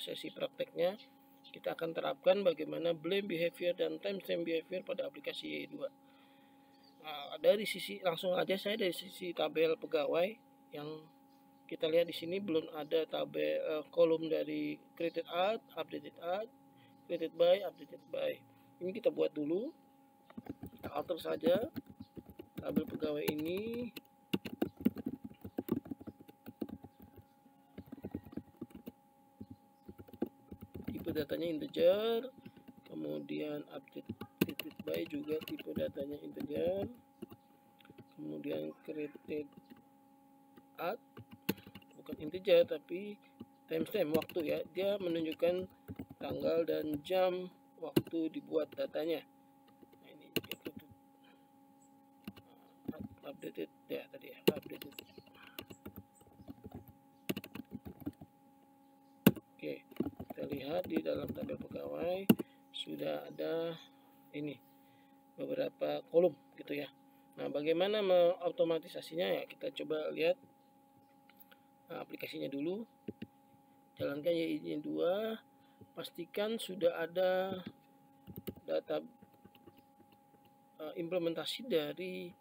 sesi prakteknya kita akan terapkan bagaimana blame behavior dan timestamp behavior pada aplikasi YI2. Nah, dari sisi langsung aja saya dari sisi tabel pegawai yang kita lihat di sini belum ada tabel kolom dari created at, updated at, created by, updated by. Ini kita buat dulu. Kita alter saja tabel pegawai ini. Tipe datanya integer, kemudian updated by juga tipe datanya integer, kemudian created at bukan integer tapi timestamp waktu ya, dia menunjukkan tanggal dan jam waktu dibuat datanya. Nah, ini updated ya tadi ya, updated. Oke, kita lihat di dalam tabel pegawai sudah ada ini beberapa kolom gitu ya. Nah, bagaimana mengautomatisasinya ya, kita coba lihat aplikasinya dulu. Jalankan YI2, pastikan sudah ada data implementasi dari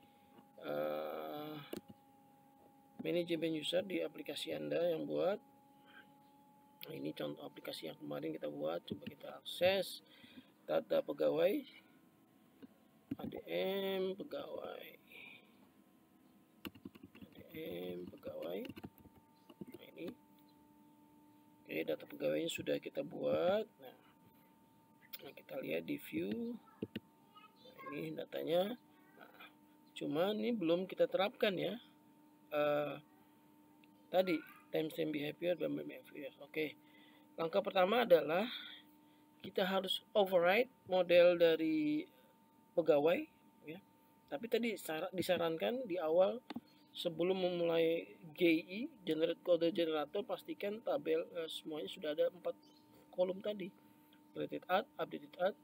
manajemen user di aplikasi Anda yang buat. Nah, ini contoh aplikasi yang kemarin kita buat. Coba kita akses data pegawai, ADM pegawai, nah ini. Oke, data pegawainya sudah kita buat. Nah, kita lihat di view. Nah, ini datanya. Nah, cuma ini belum kita terapkan ya. Tadi timestamp behavior dan behavior. Oke, langkah pertama adalah kita harus override model dari pegawai ya. Tapi tadi disarankan di awal sebelum memulai GI generate kode generator, pastikan tabel semuanya sudah ada 4 kolom tadi, created at, updated at,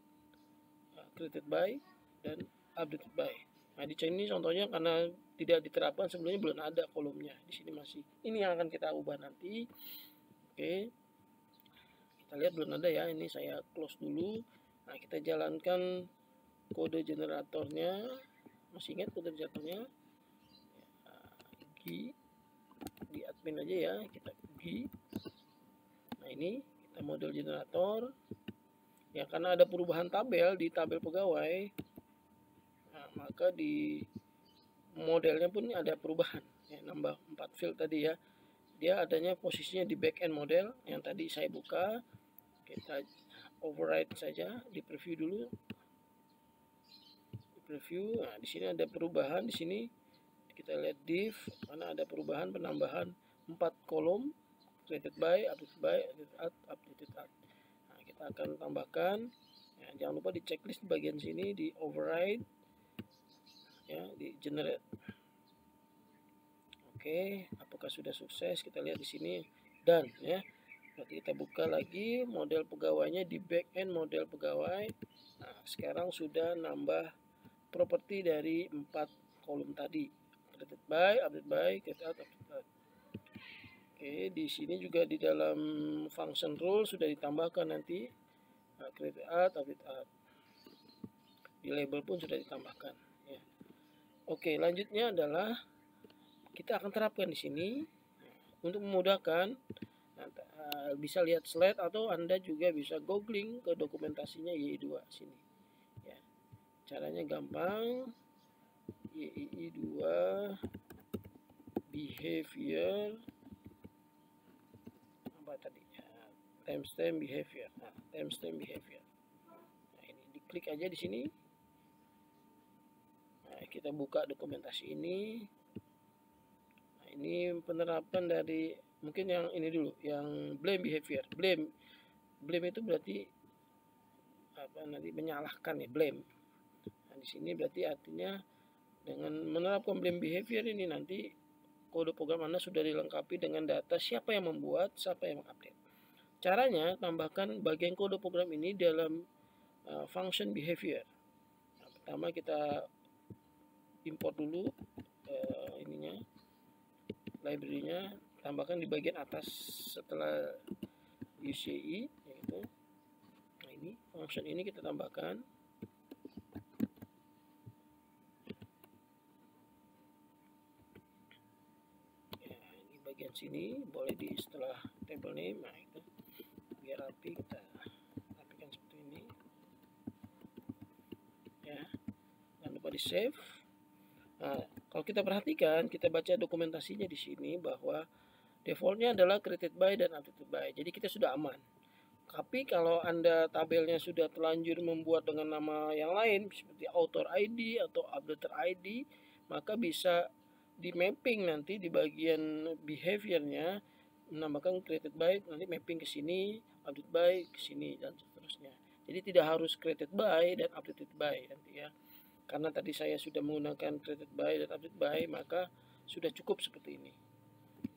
created by, dan updated by. Nah, di sini contohnya karena tidak diterapkan sebelumnya belum ada kolomnya, di sini masih. Ini yang akan kita ubah nanti. Oke, kita lihat belum ada ya. Ini saya close dulu. Nah, kita jalankan kode generatornya. Masih ingat kode generatornya? Di admin aja ya, kita G. Nah, ini kita model generator ya, karena ada perubahan tabel di tabel pegawai. Nah, maka di modelnya pun ada perubahan ya, nambah 4 field tadi ya. Dia adanya posisinya di backend model yang tadi saya buka. Kita override saja, di preview dulu. Di preview. Nah, di sini ada perubahan. Di sini kita lihat div, karena ada perubahan penambahan 4 kolom, created by, updated at, updated at. Nah, kita akan tambahkan ya, jangan lupa di checklist di bagian sini, di override ya, di generate. Oke, apakah sudah sukses? Kita lihat di sini dan ya. Berarti kita buka lagi model pegawainya di backend model pegawai. Nah, sekarang sudah nambah properti dari 4 kolom tadi, created by, updated by, created at, updated at. Oke, di sini juga di dalam function rule sudah ditambahkan nanti created at, updated at. Di label pun sudah ditambahkan ya. Oke, lanjutnya adalah kita akan terapkan di sini untuk memudahkan. Bisa lihat slide atau Anda juga bisa googling ke dokumentasinya YI2 sini ya. Caranya gampang, YI2 behavior apa tadi ya, timestamp behavior. Nah, timestamp behavior. Nah, ini diklik aja di sini. Nah, kita buka dokumentasi ini. Nah, ini penerapan dari mungkin yang ini dulu, yang blame behavior. Blame itu berarti apa, nanti menyalahkan ya, blame. Nah, di sini berarti artinya dengan menerapkan blame behavior ini nanti kode program Anda sudah dilengkapi dengan data siapa yang membuat, siapa yang mengupdate. Caranya tambahkan bagian kode program ini dalam function behavior. Nah, pertama kita import dulu library-nya, tambahkan di bagian atas setelah UCI, yaitu nah ini function ini kita tambahkan. Ya, ini bagian sini boleh di setelah table name, nah itu biar rapi kita rapikan seperti ini. Ya, jangan lupa di save. Nah, kalau kita perhatikan, kita baca dokumentasinya di sini bahwa defaultnya adalah created by dan updated by. Jadi kita sudah aman. Tapi kalau Anda tabelnya sudah terlanjur membuat dengan nama yang lain seperti author ID atau updater ID, maka bisa di mapping nanti di bagian behaviornya menambahkan created by, nanti mapping ke sini, updated by ke sini dan seterusnya. Jadi tidak harus created by dan updated by nanti ya. Karena tadi saya sudah menggunakan created by dan updated by, maka sudah cukup seperti ini.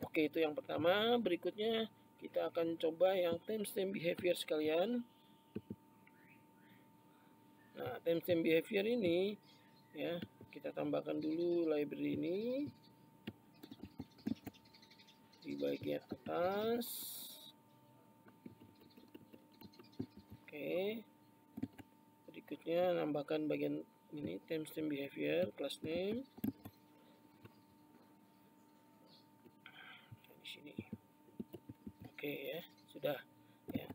Oke, itu yang pertama. Berikutnya kita akan coba yang timestamp behavior sekalian. Nah, timestamp behavior ini ya, kita tambahkan dulu library ini di bagian atas. Oke. Berikutnya nambahkan bagian ini timestamp behavior class name di sini. Oke ya, sudah ya.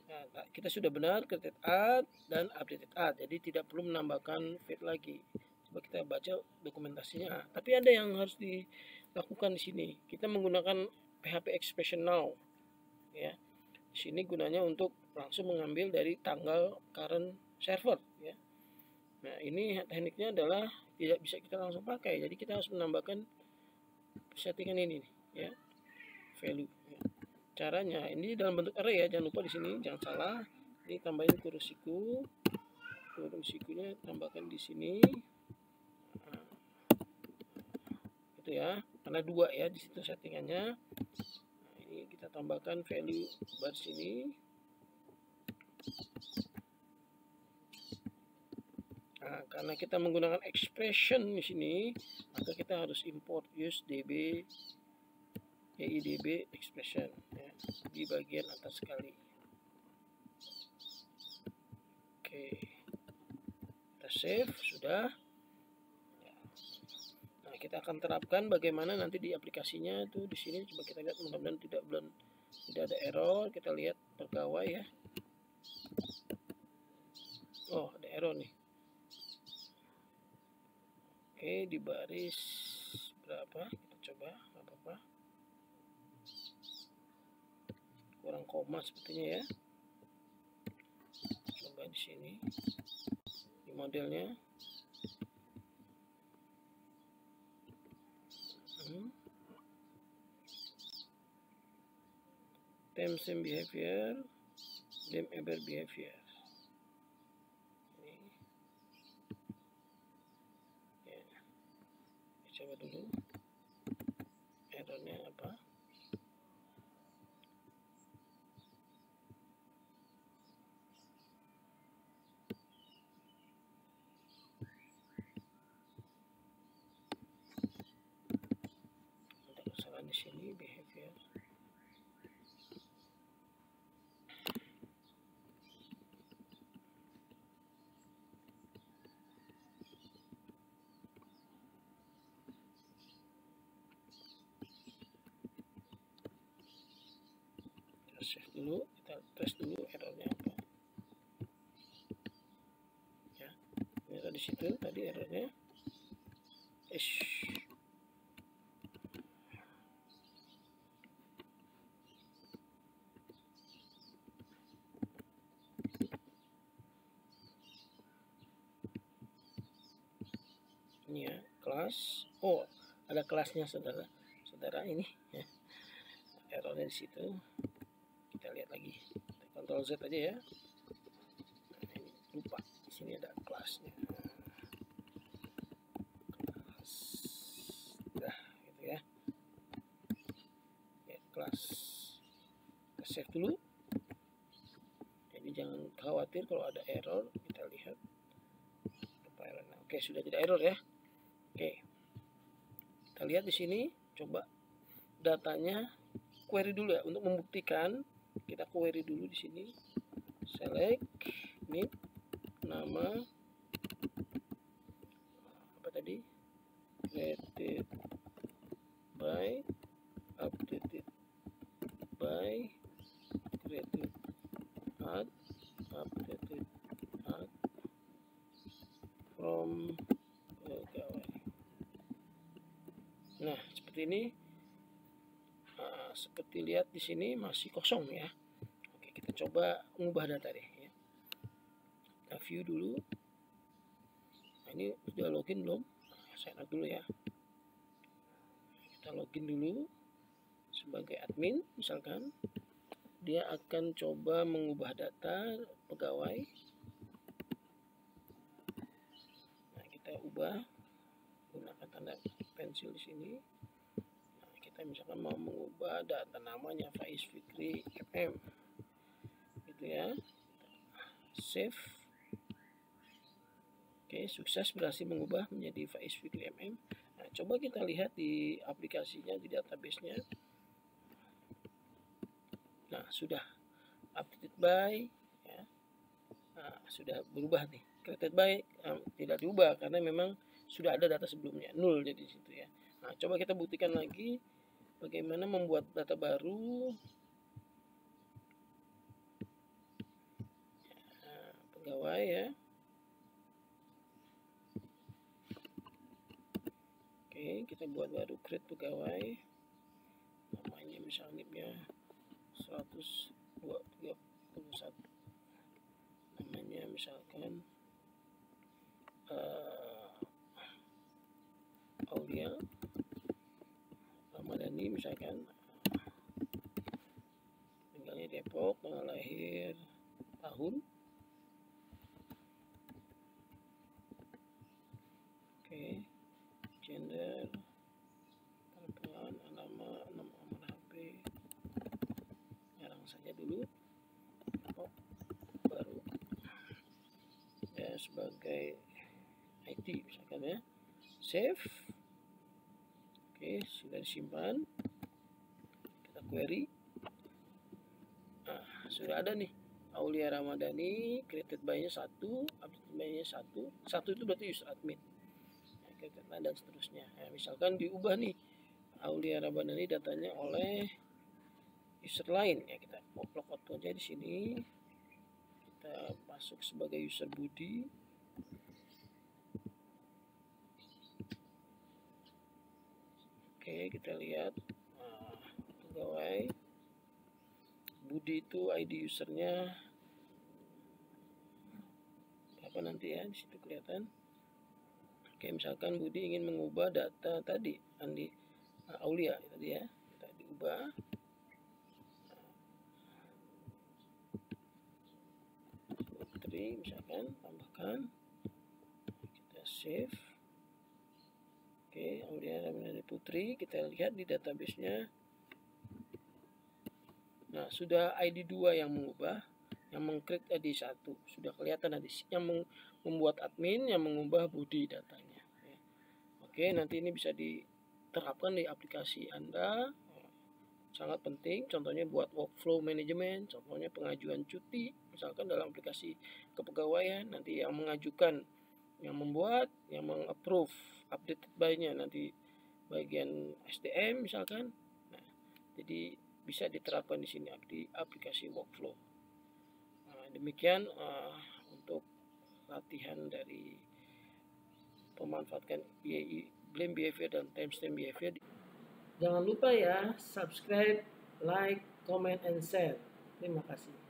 Nah, kita sudah benar created add dan updated add, jadi tidak perlu menambahkan feed lagi. Coba kita baca dokumentasinya. Tapi ada yang harus dilakukan di sini. Kita menggunakan PHP expression now ya. Di sini gunanya untuk langsung mengambil dari tanggal current server ya. Nah, ini tekniknya adalah tidak bisa kita langsung pakai. Jadi kita harus menambahkan settingan ini ya. Value ya. Caranya ini dalam bentuk array ya. Jangan lupa di sini jangan salah. Ini tambahin kurung siku. Kurung sikunya tambahkan di sini. Nah, itu ya. Karena 2 ya di situ settingannya. Nah, ini kita tambahkan value bar sini. Nah, karena kita menggunakan expression di sini, maka kita harus import use db EIDB expression ya, di bagian atas sekali. Oke, kita save sudah. Nah, kita akan terapkan bagaimana nanti di aplikasinya tuh di sini. Coba kita lihat, mudah-mudahan tidak ada error. Kita lihat pegawai ya. Oh, ada error nih. Oke, di baris berapa? Kita coba, nggak apa-apa. Kurang koma sepertinya ya. Coba di sini, di modelnya. Timestamp behavior, name ever behavior. Coba dulu errornya apa. Ada kesalahan di sini behavior. Save dulu, kita tes dulu errornya apa ya. Ini di situ tadi errornya ini ya, kelas. Oh, ada kelasnya saudara ini ya. Errornya di situ. Kita lihat lagi, Ctrl Z aja ya. Nah, ini lupa di sini ada kelasnya. Kelas, nah gitu ya. Ya, kelas. Kita save dulu. Jadi jangan khawatir kalau ada error. Kita lihat. Oke, sudah tidak error ya. Oke, kita lihat di sini. Coba datanya query dulu ya untuk membuktikan kita query dulu di sini, select name, nama apa tadi, created by, updated by, created at, updated at, from pegawai. Nah, seperti ini. Seperti lihat di sini masih kosong ya. Oke, kita coba mengubah data deh ya. Kita view dulu. Nah, ini sudah login belum? Nah, sign up dulu ya. Kita login dulu sebagai admin misalkan. Dia akan coba mengubah data pegawai. Nah, kita ubah gunakan tanda pensil di sini. Kita misalkan mau mengubah data namanya Faiz Fikri MM gitu ya, save. Oke, sukses berhasil mengubah menjadi Faiz Fikri MM. Nah, coba kita lihat di aplikasinya, di database-nya. Nah, sudah updated by ya. Nah, sudah berubah nih. Created by tidak diubah karena memang sudah ada data sebelumnya, 0 jadi di situ ya. Nah, coba kita buktikan lagi bagaimana membuat data baru. Nah, pegawai ya. Oke, kita buat baru, create pegawai. Namanya misalnya 131. Namanya misalkan Aulia Ramadhani misalkan, tinggalnya Depok, tanggal lahir, tahun. Oke, gender perempuan, nama nomor HP, nyarang saja dulu. Oh, baru ya sebagai IT misalkan ya, save. Oke, sudah disimpan. Kita query. Nah, sudah ada nih Aulia Ramadhani, created by-nya 1, updated by-nya 1. 1 itu berarti user admin. Nah, dan seterusnya. Nah, misalkan diubah nih Aulia Ramadhani datanya oleh user lain ya, kita logout aja di sini. Kita masuk sebagai user Budi. Oke, kita lihat pegawai Budi itu ID usernya apa nanti ya, di situ kelihatan. Oke, misalkan Budi ingin mengubah data tadi Andi Aulia tadi ya, kita diubah. Putri misalkan, tambahkan, kita save. Oke, Aulia Ramadhani Putri, kita lihat di database-nya. Nah, sudah ID 2 yang mengubah, yang mengcreate ID 1. Sudah kelihatan ada yang membuat admin, yang mengubah Budi datanya. Oke, nanti ini bisa diterapkan di aplikasi Anda. Sangat penting, contohnya buat workflow management, contohnya pengajuan cuti, misalkan dalam aplikasi kepegawaian, nanti yang mengajukan, yang membuat, yang mengapprove updated by-nya nanti bagian SDM misalkan. Nah, jadi bisa diterapkan di sini di aplikasi workflow. Nah, demikian untuk latihan dari pemanfaatkan blame behavior dan timestamp behavior. Jangan lupa ya, subscribe, like, comment, and share. Terima kasih.